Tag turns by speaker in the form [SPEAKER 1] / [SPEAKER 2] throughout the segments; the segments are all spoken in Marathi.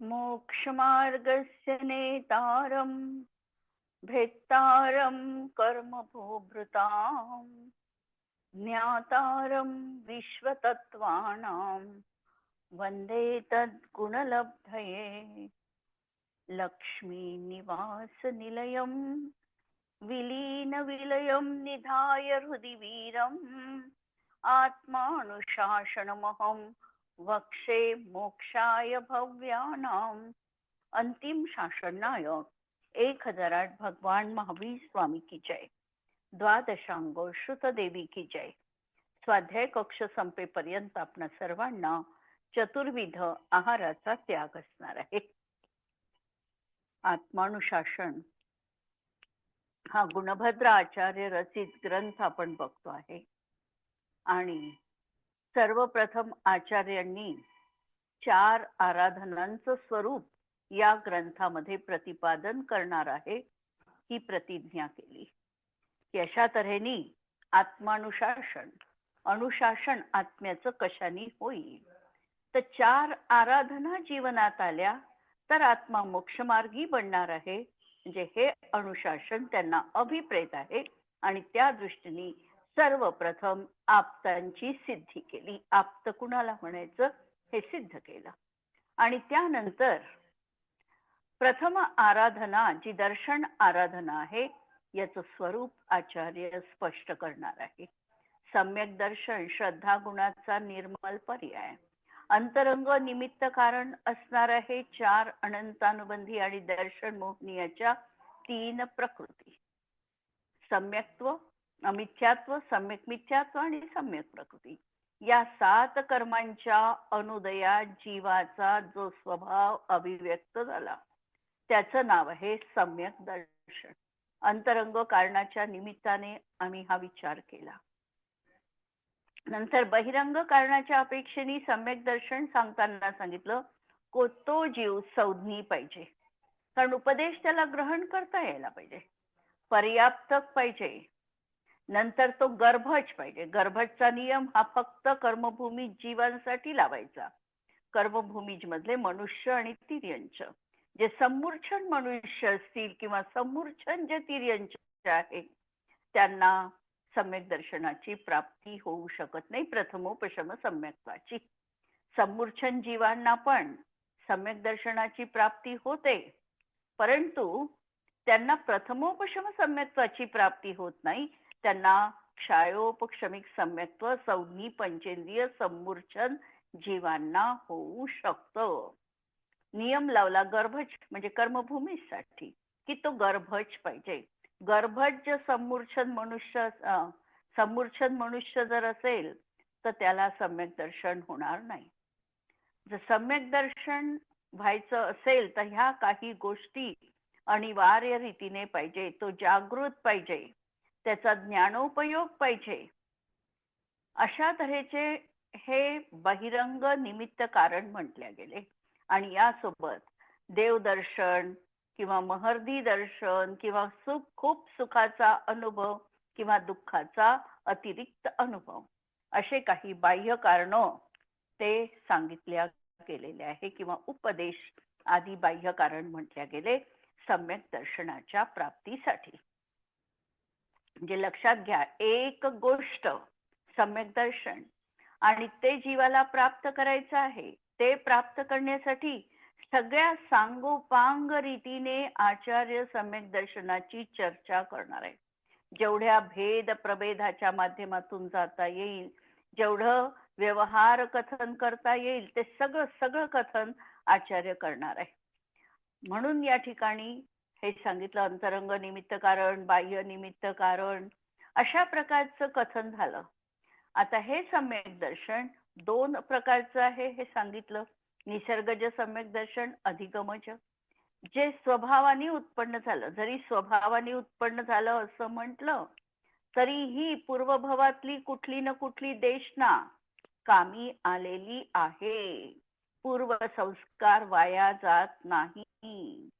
[SPEAKER 1] मोक्षमार्गस्य नेतारं भेत्तारं कर्मभोभृतां ज्ञातारं विश्वतत्त्वानां वन्दे तद्गुणलब्धये लक्ष्मीनिवासनिलयं विलीनविलयं निधाय हृदि वीरम् आत्मानुशासनमहं वक्षे मोक्षाय भव्यानाम् अंतिम शासन नायक 1008 भगवान महावीर स्वामी की जय। द्वादशांगो श्रुत देवी की जय। स्वाध्याय कक्ष संपेपर्यंत आपण सर्वांना चतुर्विध आहाराचा त्याग असणार आहे। आत्मानुशासन हा गुणभद्र आचार्य रचित ग्रंथ आपण बघतो आहे आणि सर्वप्रथम आचार्यांनी 4 आराधनांचं स्वरूप या ग्रंथामध्ये प्रतिपादन करणार आहे ही प्रतिज्ञा केली की अशा तऱ्हेने आत्मानुशासन अनुशासन आत्म्याचं कशाने होईल तर 4 आराधना जीवनात आल्या तर आत्मा मोक्षमार्गी बनणार आहे। म्हणजे हे अनुशासन त्यांना अभिप्रेत आहे आणि त्या दृष्टीने सर्वप्रथम आप्तांची सिद्धी केली। आप्त कुणाला म्हणायचं हे सिद्ध केलं आणि त्यानंतर प्रथम आराधना जी दर्शन आराधना आहे याचं स्वरूप आचार्य स्पष्ट करणार आहे। सम्यक दर्शन श्रद्धा गुणाचा निर्मल पर्याय, अंतरंग निमित्त कारण असणार आहे 4 अनंतानुबंधी आणि दर्शन मोहनीयाच्या 3 प्रकृती, सम्यक्त्व, अमिथ्यात्व, सम्यक मिथ्यात्व आणि सम्यक प्रकृती। या 7 कर्मांच्या अनुदयात जीवाचा जो स्वभाव अभिव्यक्त झाला त्याचं नाव आहे सम्यक दर्शन। अंतरंग कारणाच्या निमित्ताने आम्ही हा विचार केला। नंतर बहिरंग कारणाच्या अपेक्षेने सम्यक दर्शन सांगताना सांगितलं तो जीव संज्ञी पाहिजे, कारण उपदेश त्याला ग्रहण करता यायला पाहिजे, पर्याप्तक पाहिजे, नंतर तो गर्भज पाहिजे। गर्भजचा नियम हा फक्त कर्मभूमी जीवांसाठी लावायचा। कर्मभूमीज मधले मनुष्य आणि तिर्यंच, जे सम्मूर्छन मनुष्य असतील किंवा सम्मूर्छन जे तिर्यंच आहे त्यांना सम्यक दर्शनाची प्राप्ती होऊ शकत नाही, प्रथमोपशम सम्यक्त्वाची। सम्मूर्छन जीवांना पण सम्यक दर्शनाची प्राप्ती होते, परंतु त्यांना प्रथमोपशम सम्यक्त्वाची प्राप्ती होत नाही, त्यांना क्षायोपक्षमिक सम्यक्त्व संज्ञी पंचेंद्रिय सम्मूर्छन जीवांना होऊ शकतं। नियम लावला गर्भज म्हणजे कर्मभूमीसाठी की तो गर्भज पाहिजे। गर्भज सम्मूर्छन मनुष्य जर असेल तर त्याला सम्यक दर्शन होणार नाही। जर सम्यक दर्शन व्हायचं असेल तर ह्या काही गोष्टी अनिवार्य रीतीने पाहिजे। तो जागृत पाहिजे, त्याचा ज्ञानोपयोग पाहिजे। अशा तऱ्हेचे हे बहिरंग निमित्त कारण म्हटले गेले आणि यासोबत देवदर्शन किंवा महर्दी दर्शन किंवा खूप सुखाचा अनुभव किंवा दुःखाचा अतिरिक्त अनुभव असे काही बाह्य कारण ते सांगितल्या गेलेले आहे किंवा उपदेश आदी बाह्य कारण म्हटले गेले सम्यक दर्शनाच्या प्राप्तीसाठी। म्हणजे लक्षात घ्या, एक गोष्ट सम्यक दर्शन आणि ते जीवाला प्राप्त करायचं आहे, ते प्राप्त करण्यासाठी सगळ्या सांगोपांग रीतीने आचार्य सम्यक दर्शनाची चर्चा करणार आहे। जेवढ्या भेद प्रभेदाच्या माध्यमातून जाता येईल, जेवढं व्यवहार कथन करता येईल ते सगळं कथन आचार्य करणार आहे। म्हणून या ठिकाणी हे सांगितलं अंतरंग निमित्त कारण, बाह्य निमित्त कारण अशा प्रकारचं कथन झालं। आता हे सम्यक दर्शन 2 प्रकारचं आहे हे सांगितलं, निसर्गज सम्यक दर्शन, अधिगमज। जे स्वभावाने उत्पन्न झालं, जरी स्वभावाने उत्पन्न झालं असं म्हटलं तरीही पूर्वभवातली कुठली न कुठली देशना कामी आलेली आहे। पूर्व संस्कार वाया जात नाही।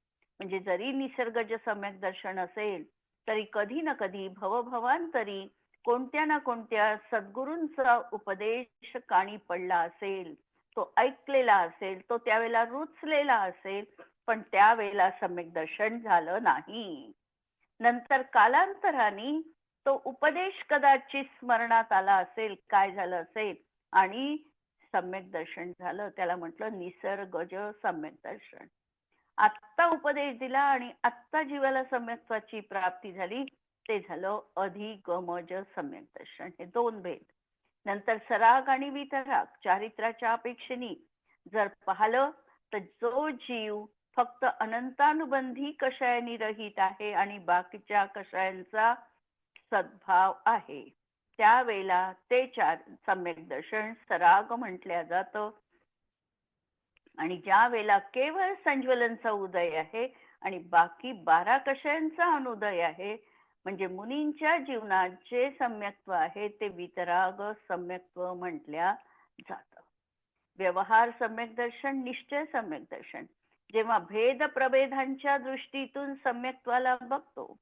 [SPEAKER 1] म्हणजे जरी निसर्गज सम्यक दर्शन असेल तरी कधी ना कधी भवभवांतरी कोणत्या ना कोणत्या सद्गुरूंचा उपदेश कानी पडला असेल तो ऐकलेला असेल, तो त्यावेळेला रुचलेला असेल, पण त्यावेळेला सम्यक दर्शन झालं नाही. नंतर कालांतराने तो उपदेश कदाचित स्मरणात आला असेल, काय झालं असेल, आणि सम्यक दर्शन झालं. त्याला म्हटलं निसर्गज सम्यक दर्शन. आत्ता उपदेश दिला आणि आत्ता जीवाला सम्यक्त्वाची प्राप्ती झाली, ते झालं अधिगमज सम्यक दर्शन. हे दोन भेद. नंतर सराग आणि वितराग चारित्र्याच्या अपेक्षेने जर पाहिलं तर जो जीव फक्त अनंतानुबंधी कषायानी रहित आहे आणि बाकीच्या कषायांचा सद्भाव आहे, त्यावेळेला ते सम्यक दर्शन सराग म्हटल्या जातं. आणि ज्या वेळेला केवळ संज्वलनचा उदय आहे आणि बाकी 12 कषायांचा अनुदय आहे, म्हणजे मुनींच्या जीवनात जे सम्यक्त्व आहे ते वितराग सम्यक्त्व म्हटल्या जातं. व्यवहार सम्यक दर्शन, निश्चय सम्यक दर्शन. जेव्हा भेद प्रभेदांच्या दृष्टीतून सम्यक्त्वाला बघतो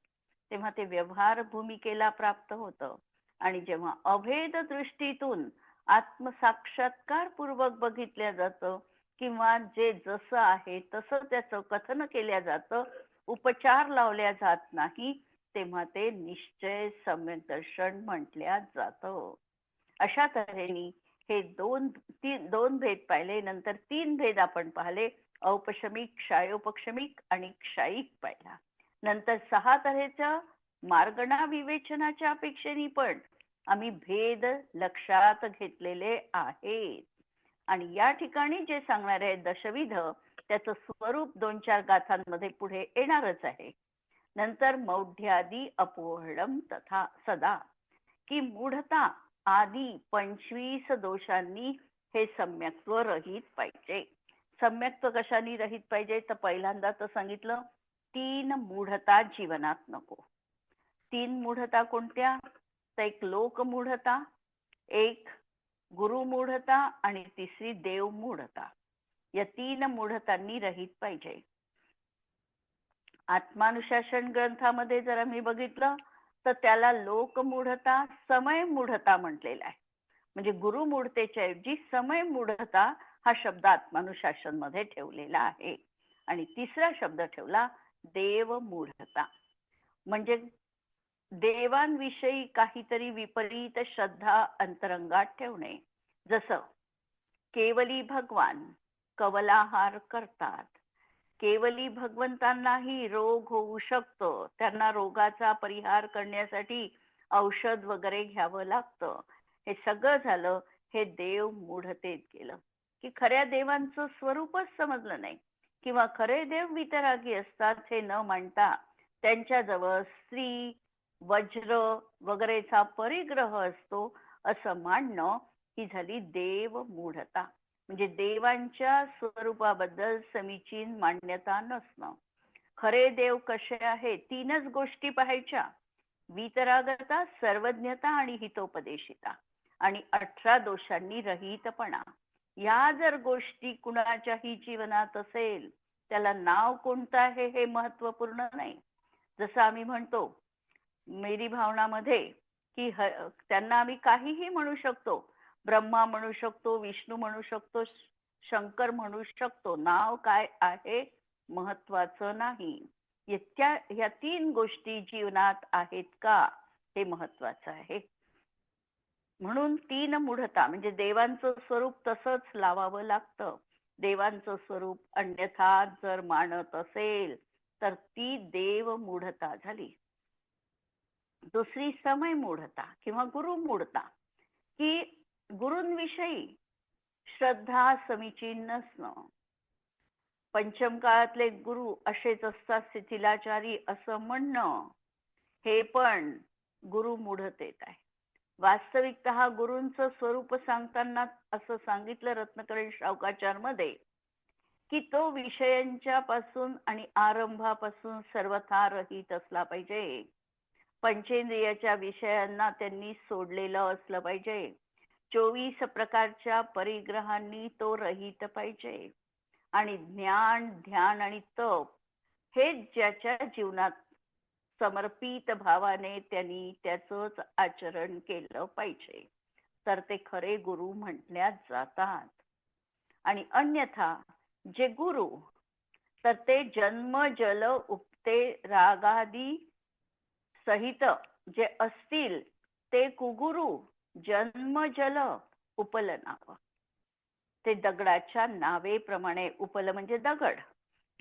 [SPEAKER 1] तेव्हा ते व्यवहार भूमिकेला प्राप्त होतं. आणि जेव्हा अभेद दृष्टीतून आत्मसाक्षात्कार पूर्वक बघितल्या जातं किंवा जे जसं आहे तसं त्याचं कथन केल्या जातं, उपचार लावल्या जात नाही, तेव्हा ते निश्चय सम्यक दर्शन म्हटल्या जातं. अशा तऱ्हेने हे दोन भेद पाहिले. नंतर 3 भेद आपण पाहिले, औपशमिक, क्षायोपशमिक आणि क्षायिक पाहिला. नंतर 6 तऱ्हेच्या मार्गणा विवेचनाच्या अपेक्षेने पण आम्ही भेद लक्षात घेतलेले आहेत. आणि या ठिकाणी जे सांगणार आहे दशविध, त्याचं स्वरूप 2-4 गाथांमध्ये पुढे येणारच आहे. नंतर मौढ्यादी अपोहळम तथा सदा, की मूढता आदी 25 दोषांनी हे सम्यक्त्व रहित पाहिजे. सम्यक्त्व कशाने रहित पाहिजे तर पहिल्यांदा तर सांगितलं 3 मूढता जीवनात नको. 3 मूढता कोणत्या तर एक लोक मूढता, एक गुरु मूढता आणि तिसरी देव मूढता. या 3 मूढतांनी रहित पाहिजे. आत्मानुशासन ग्रंथामध्ये जर आम्ही बघितलं तर त्याला लोकमूढता, समय मूढता म्हटलेला आहे. म्हणजे गुरु मूढतेच्या ऐवजी समय मूढता हा शब्द आत्मानुशासन मध्ये ठेवलेला आहे. आणि तिसरा शब्द ठेवला देव मूढता, म्हणजे देवांविषयी काहीतरी विपरीत श्रद्धा अंतरंगात ठेवणे. जसं केवली भगवान कवलाहार करतात, केवली भगवंतांनाही रोग होऊ शकतो, त्यांना रोगाचा परिहार करण्यासाठी औषध वगैरे घ्यावं लागतं. हे सगळं झालं, हे देव मूढतेत गेलं, की खऱ्या देवांचं स्वरूपच समजलं नाही किंवा खरे देव वितरागी असतात हे न मानता त्यांच्याजवळ स्त्री, वज्र वगैरेचा परिग्रह असतो असं मानणं ही झाली देव मूढता. म्हणजे देवांच्या स्वरूपाबद्दल समीचीन मान्यता नसणं. खरे देव कसे आहेत 3च गोष्टी पाहायच्या, वितरागता, सर्वज्ञता आणि हितोपदेशिता आणि 18 दोषांनी रहितपणा. या जर गोष्टी कुणाच्याही जीवनात असेल त्याला नाव कोणतं आहे हे महत्वपूर्ण नाही. जसं आम्ही म्हणतो मेरी भावनामध्ये की त्यांना आम्ही काहीही म्हणू शकतो, ब्रह्मा म्हणू शकतो, विष्णू म्हणू शकतो, शंकर म्हणू शकतो, नाव काय आहे महत्वाचं नाही. ह्या 3 गोष्टी जीवनात आहेत का हे महत्वाचं आहे. म्हणून 3 मूढता, म्हणजे देवांचं स्वरूप तसंच लावावं लागतं. देवांचं स्वरूप अन्यथा जर मानत असेल तर ती देव मूढता झाली. दुसरी समय मूढता किंवा गुरु मूढता, की गुरूंविषयी श्रद्धा समीचीन नसणं. पंचम काळातले गुरु असेच असतात शिथिलाचारी असं म्हणणं, हे पण गुरु मूढतेत आहे. वास्तविकतः गुरूंचं स्वरूप सांगताना असं सांगितलं रत्नकरण शावकाचार मध्ये की तो विषयांच्या पासून आणि आरंभापासून सर्वथा रहित असला पाहिजे. पंचेंद्रियाच्या विषयांना त्यांनी सोडलेलं असलं पाहिजे. 24 प्रकारच्या परिग्रहांनी तो रहित पाहिजे. आणि ज्ञान, ध्यान आणि तप हे ज्याच्या जीवनात समर्पित भावाने त्यांनी त्याचंच आचरण केलं पाहिजे, तर ते खरे गुरु म्हटल्या जातात. आणि अन्यथा जे गुरु, तर ते जन्म जल उपते रागादी सहित जे असतील ते कुगुरु जन्म जल उपल नाव. ते दगडाच्या नावेप्रमाणे, उपल म्हणजे दगड,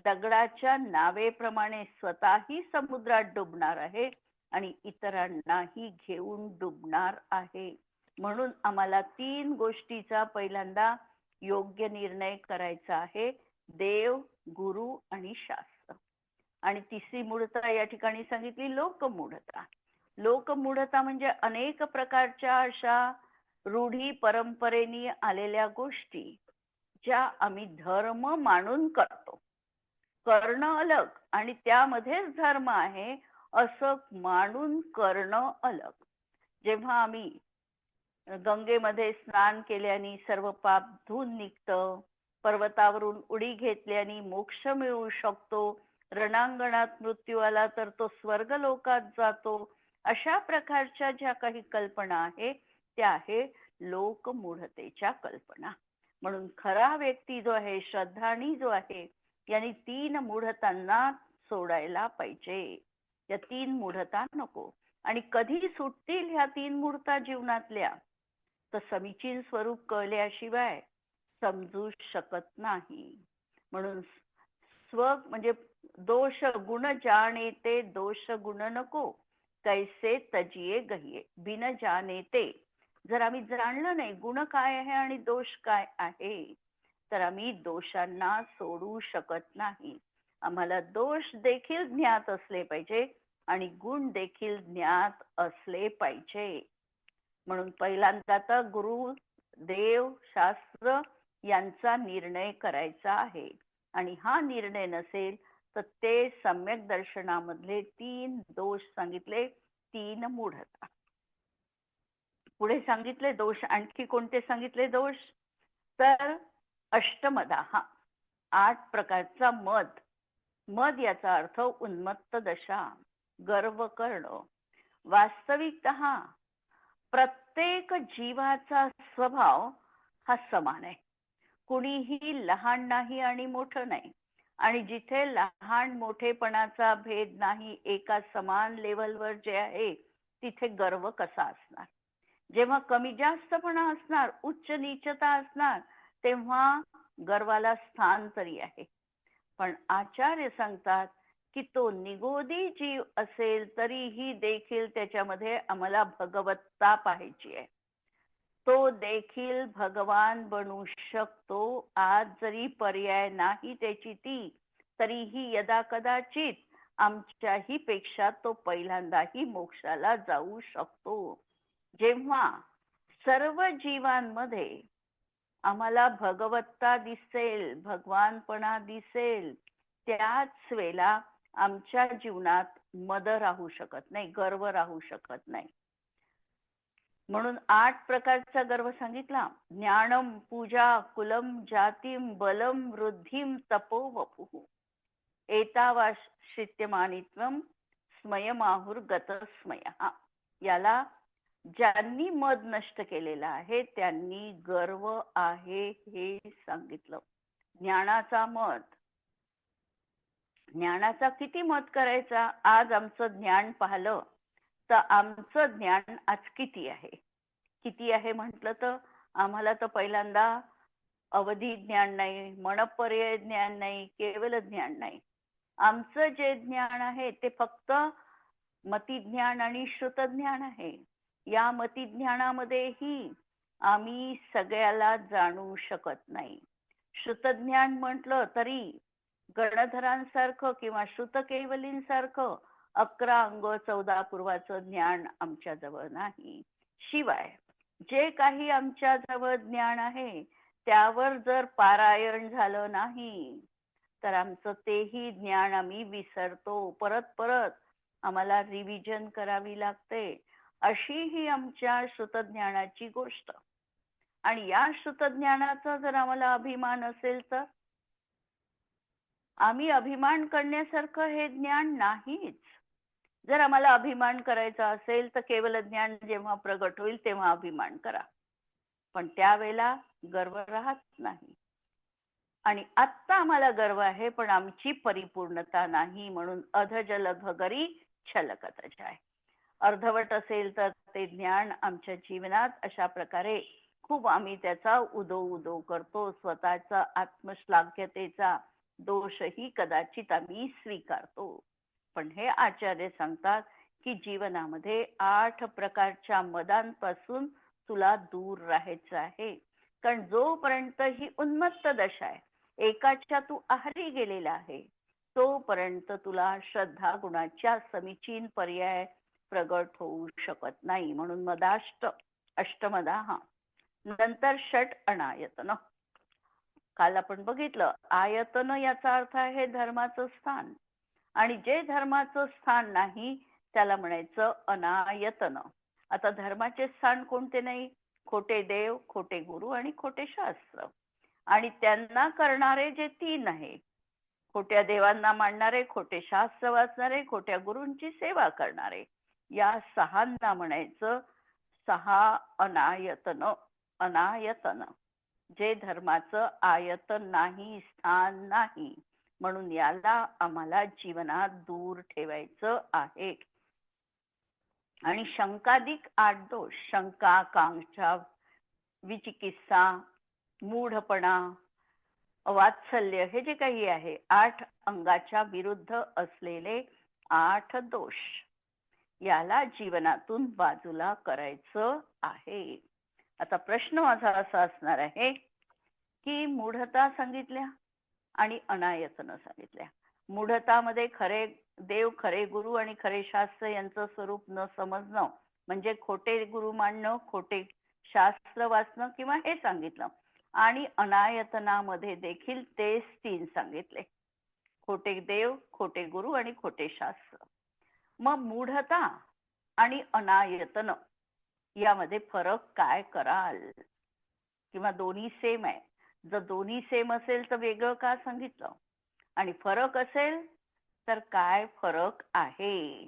[SPEAKER 1] दगडाच्या नावेप्रमाणे स्वतःही समुद्रात डुबणार आहे आणि इतरांनाही घेऊन डुबणार आहे. म्हणून आम्हाला 3 गोष्टीचा पहिल्यांदा योग्य निर्णय करायचा आहे: देव, गुरु आणि शास्त्र. आणि तिसरी मूढता या ठिकाणी सांगितली लोकमूढता. लोकमूढता म्हणजे अनेक प्रकारच्या अशा रूढी परंपरेने आलेल्या गोष्टी ज्या आम्ही धर्म मानून करतो. करणं अलग आणि त्यामध्येच धर्म आहे असं मानून करणं अलग. जेव्हा आम्ही गंगेमध्ये स्नान केल्याने सर्व पाप धुवून निघतं, पर्वतावरून उडी घेतल्याने मोक्ष मिळू शकतो, रणांगणात मृत्यू आला तर तो स्वर्ग लोकात जातो, अशा प्रकारच्या ज्या काही कल्पना आहे त्या आहे लोकमूढतेच्या कल्पना. म्हणून खरा व्यक्ती जो आहे, श्रद्धाळू जो आहे, यांनी 3 मूढतांना सोडायला पाहिजे. या 3 मूढता नको. आणि कधी सुटतील ह्या 3 मूढता जीवनातल्या, तर समीचीन स्वरूप कळल्याशिवाय समजू शकत नाही. म्हणून स्व म्हणजे दोष गुण जाणे ते, दोष गुण नको कैसे तजिये गहिये बिन जाने ते. जर आम्ही जाणलं नाही गुण काय आहे आणि दोष काय आहे, तर आम्ही दोषांना सोडू शकत नाही. आम्हाला दोष देखील ज्ञात असले पाहिजे आणि गुण देखील ज्ञात असले पाहिजे. म्हणून पहिल्यांदा तर गुरु, देव, शास्त्र यांचा निर्णय करायचा आहे. आणि हा निर्णय नसेल तर ते सम्यक दर्शनामधले 3 दोष सांगितले, 3 मूढता. पुढे सांगितले दोष, आणखी कोणते सांगितले दोष? तर अष्टमदा, 8 प्रकारचा मद. मद याचा अर्थ उन्मत्त दशा, गर्व करणं. वास्तविकतः प्रत्येक जीवाचा स्वभाव हा समान आहे. कुणीही लहान नाही आणि मोठं नाही. आणि जिथे लहान मोठेपणाचा भेद नाही, एका समान लेवलवर जे आहे, तिथे गर्व कसा असणार? जेव्हा कमी जास्तपणा असणार, उच्च नीचता असणार, तेव्हा गर्वाला स्थान तरी आहे. पण आचार्य सांगतात की तो निगोदी जीव असेल तरीही देखील त्याच्यामध्ये आम्हाला भगवत्ता पाहायची आहे. तो देखील भगवान बनू शकतो. आज जरी पर्याय नाही त्याची ती, तरीही यदा कदाचित आमच्याही पेक्षा तो पहिल्यांदाही मोक्षाला जाऊ शकतो. जेव्हा सर्व जीवांमध्ये आम्हाला भगवत्ता दिसेल, भगवानपणा दिसेल, त्याच वेळेला आमच्या जीवनात मद राहू शकत नाही, गर्व राहू शकत नाही. म्हणून 8 प्रकारचा गर्व सांगितला. ज्ञानम, पूजा, कुलम, जातीम, बलम, वृद्धिम, तपो वपुः एतावाश्रित्यमानित्वम स्मयमाहुर्गत स्मयः. याला ज्यांनी मद नष्ट केलेला आहे त्यांनी गर्व आहे हे सांगितलं. ज्ञानाचा मद, ज्ञानाचा किती मद करायचा? आज आमचं ज्ञान पाहिलं तर आमचं ज्ञान आज किती आहे? किती आहे म्हटलं तर आम्हाला तर पहिल्यांदा अवधी ज्ञान नाही, मनपर्यय ज्ञान नाही, केवल ज्ञान नाही. आमचं जे ज्ञान आहे ते फक्त मतिज्ञान आणि श्रुतज्ञान आहे. या मतिज्ञानामध्येही आम्ही सगळ्याला जाणू शकत नाही. श्रुतज्ञान म्हटलं तरी गणधरांसारखं किंवा श्रुतकेवलींसारखं 11 अंग 14 पूर्वाचं ज्ञान आमच्या जवळ नाही. शिवाय जे काही आमच्या जवळ ज्ञान आहे त्यावर जर पारायण झालं नाही तर आमचं तेही ज्ञान आम्ही विसरतो. परत परत आम्हाला रिव्हिजन करावी लागते. अशी ही आमच्या श्रुतज्ञानाची गोष्ट. आणि या श्रुतज्ञानाचा जर आम्हाला अभिमान असेल तर आम्ही अभिमान करण्यासारखं हे ज्ञान नाहीच. जर आम्हाला अभिमान करायचा असेल तर केवल ज्ञान जेव्हा प्रगट होईल तेव्हा अभिमान करा, पण त्यावेळेला गर्व राहत नाही. आणि आत्ता आम्हाला गर्व आहे पण आमची परिपूर्णता नाही, म्हणून अधजल घगरी छलकत जाय. अर्धवट असेल तर ते ज्ञान आमच्या जीवनात अशा प्रकारे खूप आम्ही त्याचा उदो उदो करतो. स्वतःचा आत्मश्लाघ्यतेचा दोषही कदाचित आम्ही स्वीकारतो. पण हे आचार्य सांगतात की जीवनामध्ये 8 प्रकारच्या मदांपासून तुला दूर राहायचं आहे. कारण जोपर्यंत ही उन्मत्त दशा आहे, एकाच्या तू आहारी गेलेला आहे, तोपर्यंत तुला श्रद्धा गुणाच्या समीचीन पर्याय प्रगट होऊ शकत नाही. म्हणून मदाष्ट अष्टमदा हा. नंतर षट अनायतन. काल आपण बघितलं, आयतन याचा अर्थ आहे धर्माचं स्थान, आणि जे धर्माचं स्थान नाही त्याला म्हणायचं अनायतन. आता धर्माचे स्थान कोणते नाही? खोटे देव, खोटे गुरु आणि खोटे शास्त्र. आणि त्यांना करणारे जे 3 आहे, खोट्या देवांना मानणारे, खोटे शास्त्र वाचणारे, खोट्या गुरूंची सेवा करणारे, या 6 म्हणायचं 6 अनायतन. अनायतन जे धर्माचं आयतन नाही, स्थान नाही, म्हणून याला आम्हाला जीवनात दूर ठेवायचं आहे. आणि शंकाधिक 8 दोष, शंका, आकांक्षा, विचिकित्सा, मूढपणा, वात्सल्य, हे जे काही आहे 8 अंगाच्या विरुद्ध असलेले 8 दोष, याला जीवनातून बाजूला करायचं आहे. आता प्रश्न माझा असा असणार आहे की मूढता सांगितल्या आणि अनायतन सांगितल्या. मूढतामध्ये खरे देव, खरे गुरु आणि खरे शास्त्र यांचं स्वरूप न समजणं म्हणजे खोटे गुरु मानणं, खोटे शास्त्र वाचणं किंवा हे सांगितलं. आणि अनायतनामध्ये देखील तेच 3 सांगितले, खोटे देव, खोटे गुरु आणि खोटे शास्त्र. मग मूढता आणि अनायतन यामध्ये फरक काय कराल? किंवा दोन्ही सेम आहे? जर दोन्ही सेम असेल तर वेगळं का सांगितलं, आणि फरक असेल तर काय फरक आहे?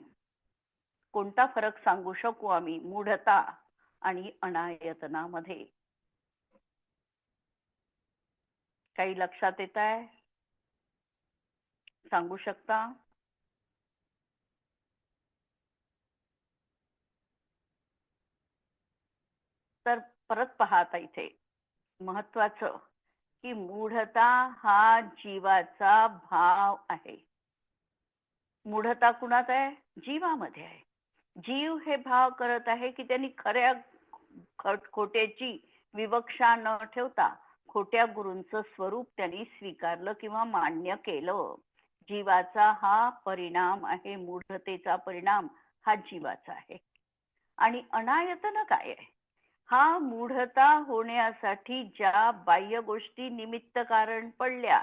[SPEAKER 1] कोणता फरक सांगू शकू आम्ही मूढता आणि अनायतनामध्ये? काही लक्षात येत आहे? सांगू शकता? तर परत पहा, आता इथे महत्वाचं की मूढता हा जीवाचा भाव आहे. मूढता कुणात आहे? जीवामध्ये आहे. जीव हे भाव करत आहे की त्यांनी खऱ्या खोट्याची विवक्षा न ठेवता खोट्या गुरूंचं स्वरूप त्यांनी स्वीकारलं किंवा मान्य केलं. जीवाचा हा परिणाम आहे, मूढतेचा परिणाम हा जीवाचा आहे. आणि अनायतन काय आहे? हा मूढता होण्यासाठी ज्या बाह्य गोष्टी निमित्त कारण पडल्या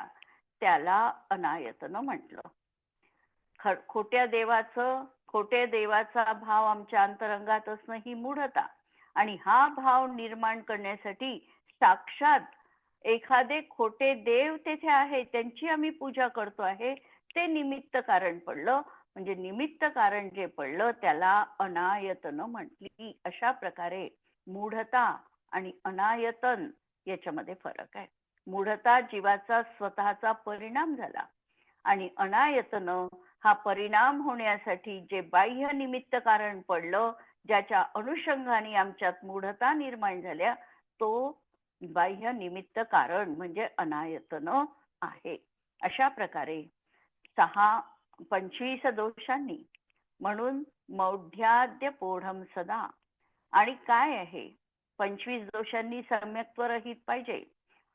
[SPEAKER 1] त्याला अनायतन म्हटलं. खोट्या देवाचा भाव आमच्या अंतरंगात असणं ही मूढता, आणि हा भाव निर्माण करण्यासाठी साक्षात एखादे खोटे देव तेथे आहे, त्यांची आम्ही पूजा करतो आहे, ते निमित्त कारण पडलं. म्हणजे निमित्त कारण जे पडलं त्याला अनायतन म्हटली. अशा प्रकारे मूढता आणि अनायतन याच्यामध्ये फरक आहे. मूढता जीवाचा स्वतःचा परिणाम झाला, आणि अनायतन हा परिणाम होण्यासाठी जे बाह्य निमित्त कारण पडलं, ज्याच्या अनुषंगाने आमच्यात मूढता निर्माण झाल्या, तो बाह्य निमित्त कारण म्हणजे अनायतन आहे. अशा प्रकारे 25 दोषांनी, म्हणून मौढ्याद्य पोढम सदा. आणि काय आहे? 25 दोषांनी सम्यक्त्व रहित पाहिजे.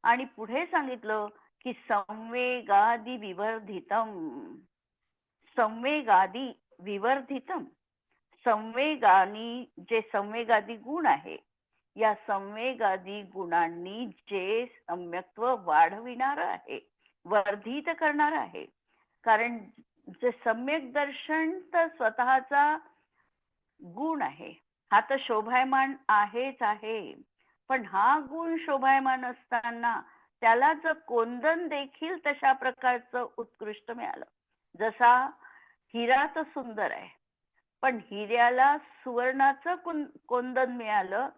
[SPEAKER 1] आणि पुढे सांगितलं की संवेगादि विवर्धितम. संवेगादि विवर्धितम, संवेगानी जे संवेगादि गुण आहे, या संवेगादि गुणांनी जे सम्यक्त्व वाढविणार आहे, वर्धित करणार आहे. कारण जे सम्यक दर्शन तर स्वतःचा गुण आहे, हा तर शोभायमान आहेच आहे. पण हा गुण शोभायमान असताना त्याला जर कोंदण देखील तशा प्रकारचं उत्कृष्ट मिळालं, जसा हिरा तर सुंदर आहे, पण हिऱ्याला सुवर्णाचं कोंदण मिळालं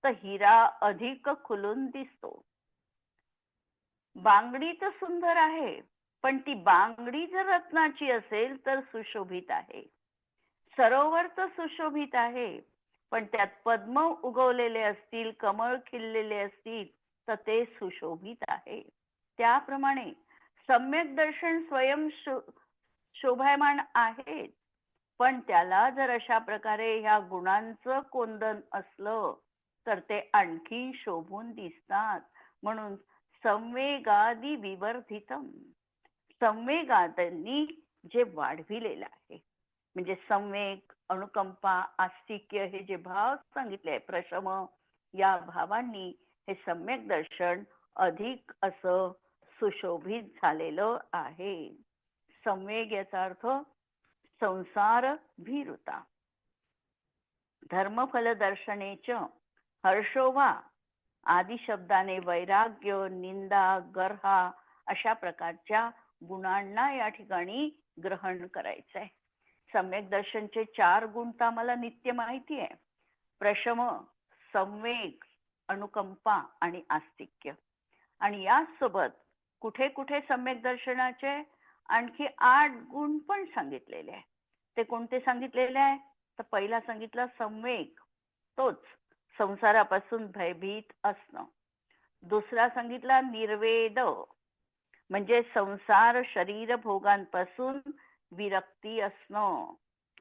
[SPEAKER 1] तर हिरा अधिक खुलून दिसतो. बांगडी तर सुंदर आहे, पण ती बांगडी जर रत्नाची असेल तर सुशोभित आहे. सरोवर तर सुशोभित आहे, पण त्यात पद्म उगवलेले असतील, कमळ खिललेले असतील तर ते सुशोभित आहे. त्याप्रमाणे सम्यक दर्शन स्वयं शोभायमान आहे, पण त्याला जर अशा प्रकारे ह्या गुणांचं कोंदण असलं तर ते आणखी शोभून दिसतात. म्हणून संवेगादी विवर्धितम, संवेगादांनी जे वाढविलेलं आहे, म्हणजे संवेग, अनुकंपा, आस्तिक्य हे जे भाव सांगितले, प्रशम, या भावांनी हे सम्यक दर्शन अधिक असं सुशोभित झालेलं आहे. संवेग याचा अर्थ संसार भीरुता. धर्मफल दर्शनेच हर्षोवा आदी शब्दाने वैराग्य, निंदा, गर्हा अशा प्रकारच्या गुणांना या ठिकाणी ग्रहण करायचं आहे. सम्यक दर्शनचे 4 गुण तर आम्हाला नित्य माहिती आहे: प्रशम, संवेग, अनुकंपा आणि आस्तिक्य. आणि यासोबत कुठे कुठे सम्यक दर्शनाचे आणखी 8 गुण पण सांगितलेले आहे. ते कोणते सांगितलेले आहे? तर पहिला सांगितला संवेग, तोच संसारापासून भयभीत असणं. दुसरा सांगितला निर्वेद, म्हणजे संसार शरीर भोगांपासून विरक्ती असणं.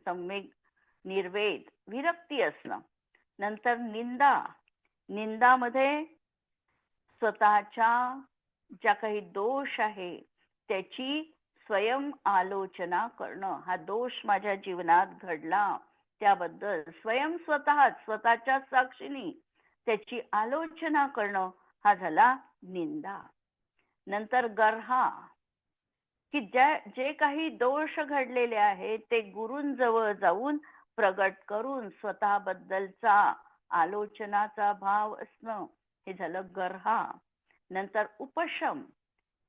[SPEAKER 1] संवेग, निर्वेद, विरक्ती असणं. नंतर निंदा, निंदामध्ये स्वतःच्या ज्या काही दोष आहे त्याची स्वयं आलोचना करणं. हा दोष माझ्या जीवनात घडला, त्याबद्दल स्वयं स्वतःच्या साक्षीने त्याची आलोचना करणं, हा झाला निंदा. नंतर गर्हा, की जे काही दोष घडलेले आहेत ते गुरूंजवळ जाऊन प्रगट करून स्वतःबद्दलचा आलोचनाचा भाव असणं, हे झालं गर्हा. नंतर उपशम,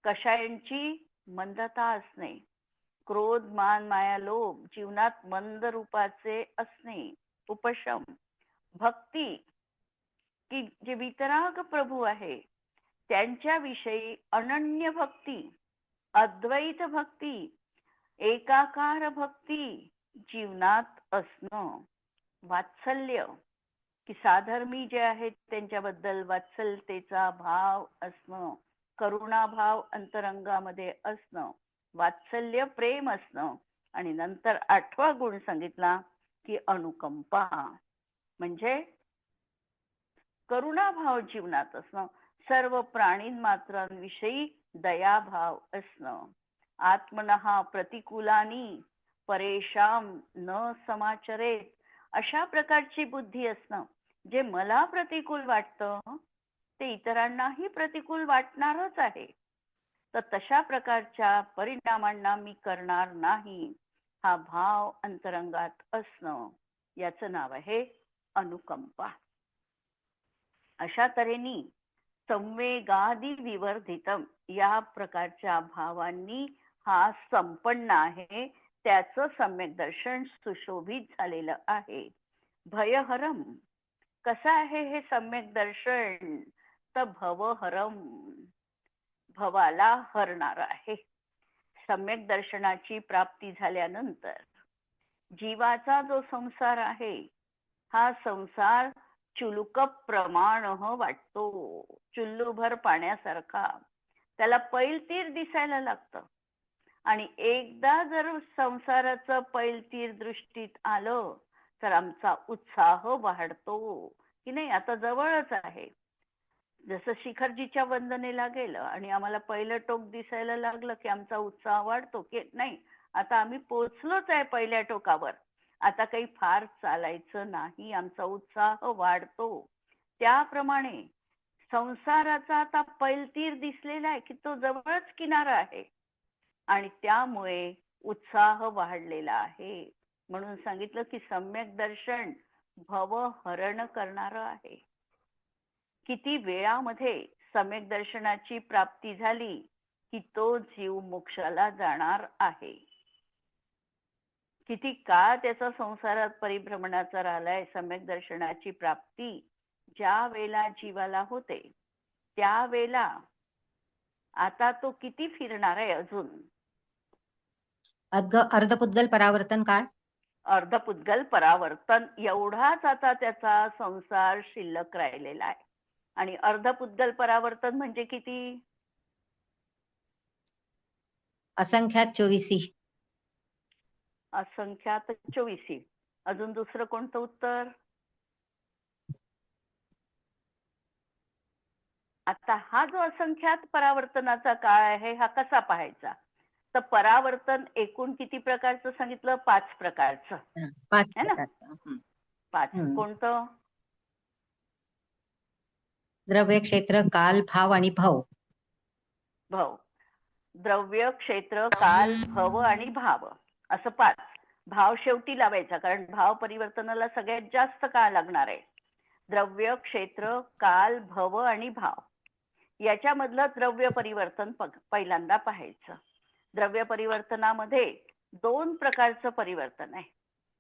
[SPEAKER 1] कषायांची मंदता असणे, क्रोध, मान, माया, लोभ जीवनात मंद रूपाचे असणे, उपशम. भक्ती, की जे वितराग प्रभू आहे त्यांच्याविषयी अनन्य भक्ती, अद्वैत भक्ती, एकाकार भक्ती जीवनात असणं. वात्सल्य, की साधर्मी जे आहेत त्यांच्याबद्दल वात्सलतेचा भाव असणं, करुणाभाव अंतरंगामध्ये असणं, वात्सल्य, प्रेम असणं. आणि नंतर 8वा गुण सांगितला की अनुकंपा, म्हणजे करुणाभाव जीवनात असणं, सर्व प्राणींमात्रांविषयी दयाभाव असणं, आत्मनः प्रतिकूलानी परेशान न समाचरेत, अशा प्रकारची बुद्धी असणं. जे मला प्रतिकूल वाटतं ते इतरांनाही प्रतिकूल वाटणारच आहे, तर तशा प्रकारच्या परिणामांना मी करणार नाही, हा भाव अंतरंगात असणं, याचं नाव आहे अनुकंपा. अशा तऱ्हेने संवेगादी विवर्धितम या प्रकारच्या भावांनी हा संपन्न आहे, त्याचं सम्यक दर्शन सुशोभित झालेलं आहे. भयहरम, कसं आहे हे सम्यक दर्शन? तर भवहरम, भवाला हरणार आहे. सम्यक दर्शनाची प्राप्ती झाल्यानंतर जीवाचा जो संसार आहे, हा संसार चुलुक प्रमाण वाटतो, चुल्लूभर पाण्यासारखा. त्याला पैलतीर दिसायला लागतं. आणि एकदा जर संसाराचं पैलतीर दृष्टीत आलं तर आमचा उत्साह वाढतो की नाही, आता जवळच आहे. जसं शिखरजीच्या वंदनेला गेलं आणि आम्हाला पहिलं टोक दिसायला लागलं की आमचा उत्साह वाढतो की नाही, आता आम्ही पोचलोच आहे पहिल्या टोकावर, आता काही फार चालायचं नाही, आमचा उत्साह वाढतो. त्याप्रमाणे संसाराचा आता पैलतीर दिसलेला आहे की तो जवळच किनारा आहे आणि त्यामुळे उत्साह वाढलेला आहे. म्हणून सांगितलं की सम्यक दर्शन भवहरण करणारं आहे. किती वेळामध्ये सम्यक दर्शनाची प्राप्ती झाली की तो जीव मोक्षाला जाणार आहे. किती काळ त्याचा संसारात परिभ्रमणाचा राहिलाय. सम्यक दर्शनाची प्राप्ती ज्या वेळेला जीवाला होते त्यावेळेला आता तो किती फिरणार आहे अजून?
[SPEAKER 2] अर्धपुद्गल परावर्तन काळ.
[SPEAKER 1] अर्धपुद्गल परावर्तन एवढाच आता त्याचा संसार शिल्लक राहिलेला आहे. आणि अर्धपुद्गल परावर्तन म्हणजे किती?
[SPEAKER 2] असंख्यात 24.
[SPEAKER 1] असंख्यात 24. अजून दुसरं कोणतं उत्तर? आता हा जो असंख्यात परावर्तनाचा काळ आहे हा कसा पाहायचा? तर परावर्तन एकूण किती प्रकारचं सांगितलं? 5 प्रकारचं
[SPEAKER 2] 5
[SPEAKER 1] है ना?
[SPEAKER 2] प्रकारचा.
[SPEAKER 1] 5. कोणतं?
[SPEAKER 2] द्रव्य, क्षेत्र, काल, भाव आणि भव.
[SPEAKER 1] भव. द्रव्य, क्षेत्र, काल, भव आणि भाव असं 5. भाव शेवटी लावायचा कारण भाव परिवर्तनाला सगळ्यात जास्त काळ लागणार आहे. द्रव्य, क्षेत्र, काल, भव आणि भाव याच्यामधलं द्रव्य परिवर्तन पहिल्यांदा पाहायचं. द्रव्य परिवर्तनामध्ये 2 प्रकारचं परिवर्तन आहे.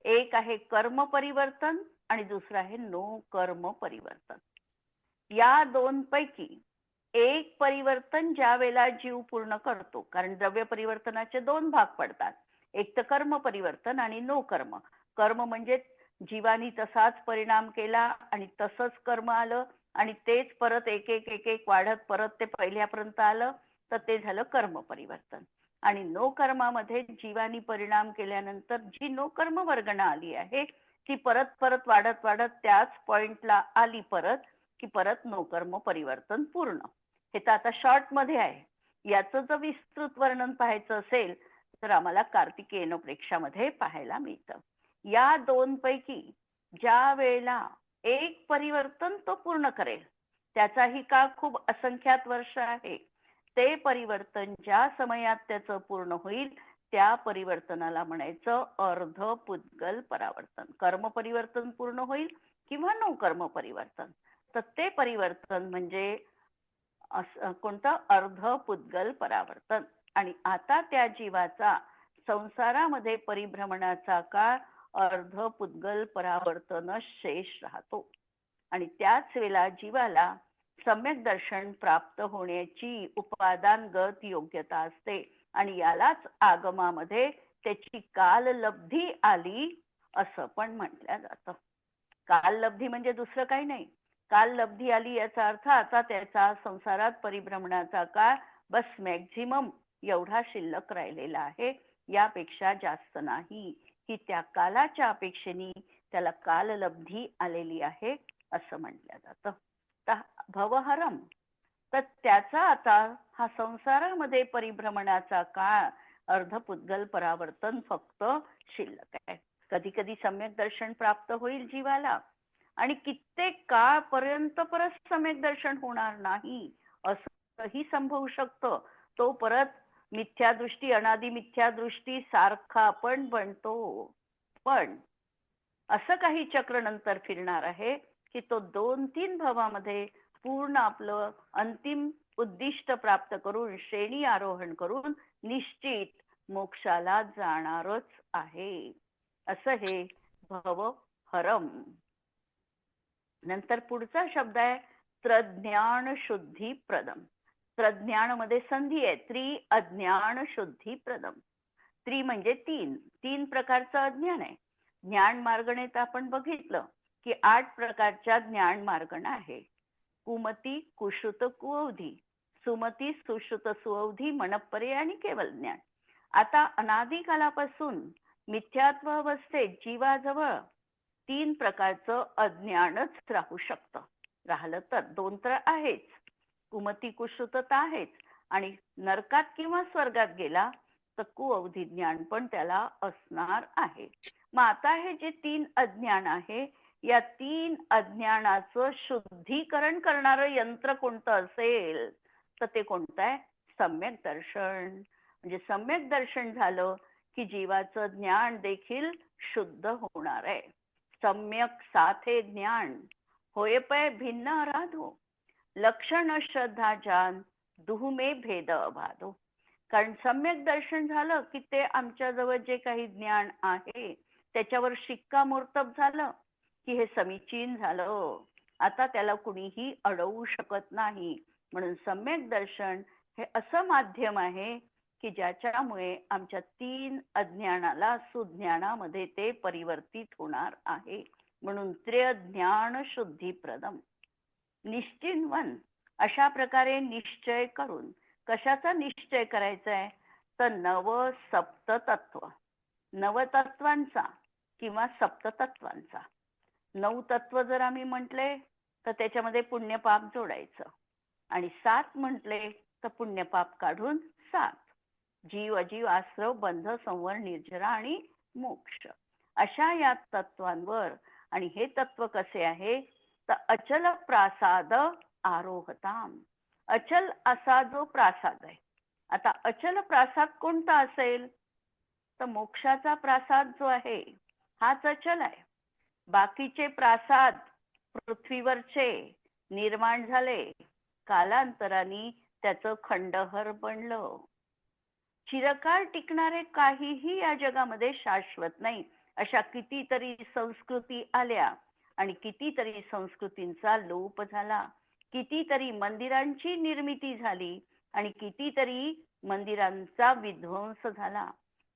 [SPEAKER 1] एक आहे कर्म परिवर्तन आणि दुसरं आहे नो कर्म परिवर्तन. या 2 पैकी एक परिवर्तन ज्या वेळेला जीव पूर्ण करतो, कारण द्रव्य परिवर्तनाचे 2 भाग पडतात. एक तर कर्म परिवर्तन आणि नो कर्म. कर्म म्हणजे जीवानी तसाच परिणाम केला आणि तसंच कर्म आलं आणि तेच परत एक एक वाढत परत ते पहिल्यापर्यंत आलं, तर ते झालं कर्म परिवर्तन. आणि नो कर्मामध्ये जीवानी परिणाम केल्यानंतर जी नो कर्म वर्गणा आली आहे ती परत परत वाढत वाढत त्याच पॉइंटला आली परत की परत नो कर्म परिवर्तन पूर्ण. हे तर आता शॉर्ट मध्ये आहे. याचं जर विस्तृत वर्णन पाहायचं असेल तर आम्हाला कार्तिकेय प्रेक्षामध्ये पाहायला मिळतं. या 2 पैकी ज्या वेळेला एक परिवर्तन तो पूर्ण करेल, त्याचाही काळ खूप असंख्यात वर्ष आहे, ते परिवर्तन ज्या समयात त्याचं पूर्ण होईल त्या परिवर्तनाला म्हणायचं अर्धपुद्गल परावर्तन. कर्म परिवर्तन पूर्ण होईल किंवा नो कर्म परिवर्तन, तर ते परिवर्तन म्हणजे कोणतं? अर्धपुद्गल परावर्तन. आणि आता त्या जीवाचा संसारामध्ये परिभ्रमणाचा काळ अर्धपुद्गल परावर्तन शेष राहतो. आणि त्याच वेळेला जीवाला सम्यक दर्शन प्राप्त होण्याची उपादानगत योग्यता असते आणि यालाच आगमामध्ये त्याची काललब्धी आली असं पण म्हटलं जातं. काललब्धी म्हणजे दुसरं काही नाही. काललब्धी आली याचा अर्थ आता त्याचा संसारात परिभ्रमणाचा काळ बस मॅक्झिमम एवढा शिल्लक राहिलेला आहे, यापेक्षा जास्त नाही. की त्या कालाच्या अपेक्षेने त्याला काललब्धी आलेली आहे असं म्हटलं जातं. भवहरम, तर त्याचा आता हा संसारामध्ये परिभ्रमणाचा काळ अर्धपुद्गल परावर्तन फक्त शिल्लक आहे. कधी कधी सम्यक दर्शन प्राप्त होईल जीवाला आणि कित्येक काळपर्यंत परत सम्यक दर्शन होणार नाही असंही संभवू शकतं. तो परत मिथ्यादृष्टी, अनादि मिथ्यादृष्टी सारखा पण बनतो. पण असं काही चक्र नंतर फिरणार आहे की तो 2-3 भवामध्ये पूर्ण आपलं अंतिम उद्दिष्ट प्राप्त करून श्रेणी आरोहण करून निश्चित मोक्षाला जाणारच आहे. असं हे भवहरम. नंतर पुढचा शब्द आहे त्रज्ञान शुद्धी प्रदम. त्रज्ञान मध्ये संधी आहे, त्रि अज्ञान शुद्धी प्रदम. त्रि म्हणजे 3 प्रकारचं अज्ञान आहे. ज्ञान मार्गणेत आपण बघितलं की 8 प्रकारच्या ज्ञान मार्गण आहे. कुमती, कुश्रुत, कुअवधी, सुमती, सुश्रुत, सुअवधी, मनपरे आणि केवल ज्ञान. आता अनादी कालापासून मिथ्यात्व अवस्थेत जीवाजवळ 3 प्रकारचं अज्ञानच राहू शकतं. राहिलं तर 2 तर आहेच, कुमती कुश्रुतता आहेच, आणि नरकात किंवा स्वर्गात गेला तर कुअवधी ज्ञान पण त्याला असणार आहे. मग आता हे जे 3 अज्ञान आहे, या 3 अज्ञानाचं शुद्धीकरण करणारं यंत्र कोणतं असेल तर ते कोणतं आहे? सम्यक दर्शन. म्हणजे सम्यक दर्शन झालं की जीवाचं ज्ञान देखील शुद्ध होणार आहे. सम्यक साथे ज्ञान होय पै भिन्न अराधो, लक्षण श्रद्धा जान दुहुमे भेद अबाधो. कारण सम्यक दर्शन झालं की ते आमच्याजवळ जे काही ज्ञान आहे त्याच्यावर शिक्कामोर्तब झालं की हे समीचीन झालं, आता त्याला कुणीही अडवू शकत नाही. म्हणून सम्यक दर्शन हे असं माध्यम आहे की ज्याच्यामुळे आमच्या 3 अज्ञानाला सुज्ञानामध्ये ते परिवर्तित होणार आहे. म्हणून ज्ञान शुद्धीप्रदम. निश्चिन्वन अशा प्रकारे निश्चय करून, कशाचा निश्चय करायचा आहे तर नव सप्ततत्व, नवतत्वांचा किंवा सप्ततत्वांचा. 9 तत्व जर आम्ही म्हटले तर त्याच्यामध्ये पुण्यपाप जोडायचं, आणि 7 म्हटले तर पुण्यपाप काढून 7. जीव अजीव आश्रव बंध संवर निर्जरा आणि मोक्ष अशा या तत्वांवर. आणि हे तत्व कसे आहे तर अचल प्रासाद आरोहताम. अचल असा जो प्रासाद आहे. आता अचल प्रासाद कोणता असेल तर मोक्षाचा प्रासाद जो आहे हाच अचल आहे. बाकीचे प्रासाद पृथ्वीवरचे निर्माण झाले, कालांतराने त्याचं खंडहर बनलं. चिरकाळ टिकणारे काहीही या जगामध्ये शाश्वत नाही. अशा कितीतरी संस्कृती आल्या आणि कितीतरी संस्कृतींचा लोप झाला. कितीतरी मंदिरांची निर्मिती झाली आणि कितीतरी मंदिरांचा विध्वंस झाला.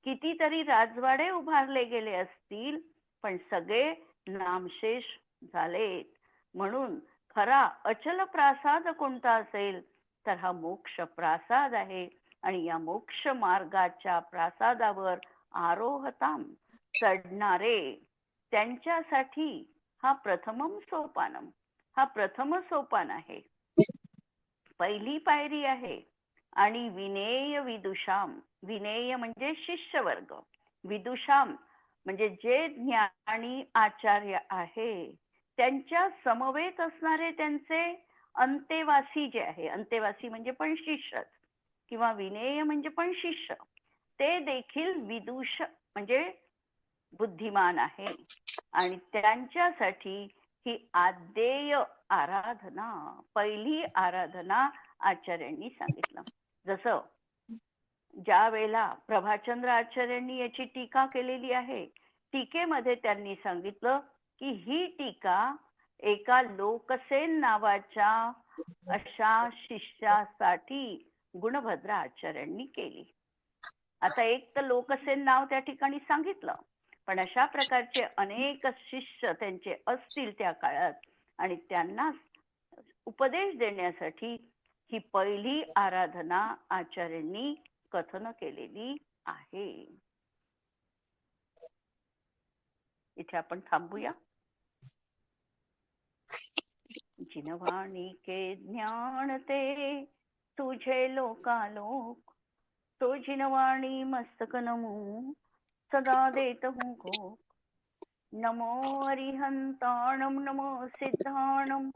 [SPEAKER 1] कितीतरी राजवाडे उभारले गेले असतील, पण सगळे नामशेष झालेत. म्हणून खरा अचल प्रासाद कोणता असेल तर हा मोक्ष प्रासाद आहे. आणि या मोक्ष मार्गाच्या प्रासादावर आरोहताम चढणारे त्यांच्यासाठी हा प्रथमम सोपानम, हा प्रथम सोपान आहे, पहिली पायरी आहे. आणि विनेय विदुषाम, विनेय म्हणजे शिष्यवर्ग, विदुषाम म्हणजे जे ज्ञानी आचार्य आहे त्यांच्या समवेत असणारे त्यांचे अंतेवासी जे आहे, अंतेवासी म्हणजे पण शिष्यच किंवा विनेय म्हणजे पण शिष्य, ते देखील विदुष म्हणजे बुद्धिमान आहे. आणि त्यांच्यासाठी ही आद्येय आराधना, पहिली आराधना आचार्यांनी सांगितलं. जसं ज्या वेळेला प्रभाचंद्र आचार्यांनी याची टीका केलेली आहे, टीकेमध्ये त्यांनी सांगितलं की ही टीका एका लोकसेन नावाच्या अशा शिष्यासाठी गुणभद्र आचार्यांनी केली. आता एक तर लोकसेन नाव त्या ठिकाणी सांगितलं, पण अशा प्रकारचे अनेक शिष्य त्यांचे असतील त्या काळात, आणि त्यांना उपदेश देण्यासाठी ही पहिली आराधना आचार्यांनी कथन केलेली आहे. इथे आपण थांबूया. जिनवाणी के ज्ञान ते तुझे लोकालोक, तो जिनवाणी मस्तक नमो सदा देत हूँ को. नमो अरिहंताणम नमो सिद्धाणम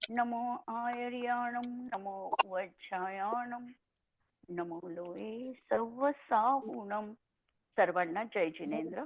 [SPEAKER 1] नमो आयर्याणम नमो वज्रायाणम नमो लोये सर्व साहुणम. सर्वांना जय जिनेंद्र.